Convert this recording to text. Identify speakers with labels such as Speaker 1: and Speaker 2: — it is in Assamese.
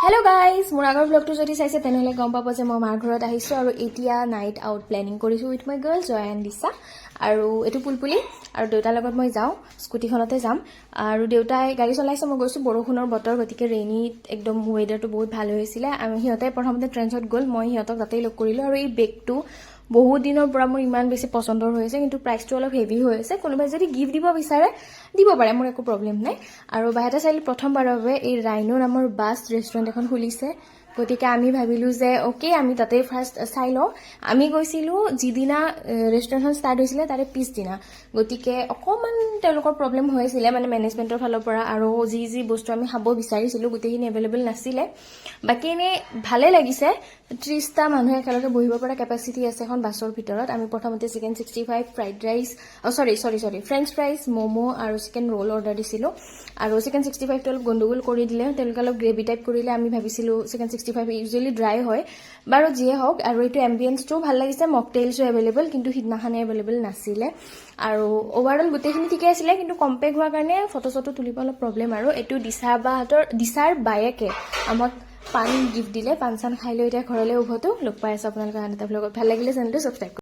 Speaker 1: Hello guys, মোৰ আগৰ ব্লগটো যদি চাইছে তেনেহলে গম পাব যে মই মাৰ ঘৰত আহিছো আৰু এতিয়া নাইট আউট প্লেনিং কৰিছো with my girl Joy and Disha আৰু এটো পুলপুলি আৰু দেউতাৰ লগত মই যাওঁ স্কুটিখনতে যাম আৰু দেউতাই গাড়ী চলাইছে মই গৈছো বৰষুণৰ বতৰ গতিকে ৰেইনি একদম ওয়েদাৰটো বহুত ভাল হৈছিল আমি হিয়তে প্ৰথমতে ট্ৰেন্সত গ'ল মই হিয়তক তাতেই লগ কৰিলো আৰু এই বেগটো বহুত দিনৰ পৰা মোৰ ইমান বেছি পছন্দৰ হৈছে কিন্তু প্ৰাইসটো অলপ হেভি হৈ আছে কোনোবাই যদি গিফট দিব বিচাৰে দিব পাৰে মোৰ একো প্ৰবলেম নাই আৰু বাহিৰতে চাইলে প্ৰথমবাৰৰ বাবে এই ৰাইনো নামৰ বাস ৰেষ্টুৰেণ্ট এখন খুলিছে গতিকে আমি ভাবিলো যে ওকে আমি তাতে ফাৰ্স্ট চাই লওঁ আমি গৈছিলো যিদিনা ৰেষ্টুৰেণ্টখন ষ্টাৰ্ট হৈছিলে তাৰে পিছদিনা গতিকে অকমান তেওঁলোকৰ প্ৰবলেম হৈছিল মানে মেনেজমেন্টৰ ফালৰ পৰা আৰু যি বস্তু আমি খাব বিচাৰিছিলো গোটেইখিনি এভেইলেবল নাছিলে বাকি এনে ভালে লাগিছে 30টা মানুহ একেলগে বহিব পৰা কেপাসিটি আছে এখন বাছৰ ভিতৰত আমি প্ৰথমতে চিকেন 65 ফ্ৰাইড ৰাইচ সৰি ফ্ৰেঞ্চ ফ্ৰাইজ মোমো আৰু চিকেন ৰোল অৰ্ডাৰ দিছিলো আৰু চিকেন 65 টো অলপ গন্ডগোল কৰি দিলে তেওঁলোকে অলপ গ্ৰেভি টাইপ কৰিলে আমি ভাবিছিলো চিকেন 65 ইউজুৱেলি ড্ৰাই হয় বাৰু যিয়ে হওক আৰু এইটো এম্বিয়েন্সটো ভাল লাগিছে মকটেইলছো এভেইলেবল কিন্তু হিদনাখানে এভেইলেবল নাছিলে আৰু ওভাৰঅল গোটেইখিনি ঠিকে আছিলে কিন্তু কম্পেক হোৱাৰ কাৰণে ফটো তুলিব অলপ প্ৰবলেম আৰু এইটো দিছাৰ বায়েকে আমাক পান গিফ্ট দিলে পান চান খাই লৈ এতিয়া ঘৰলৈ উভতো লগ পাই আছো আপোনালোকৰ আন এটা ব্লগত ভাল লাগিলে চেনেলটো সাবস্ক্ৰাইব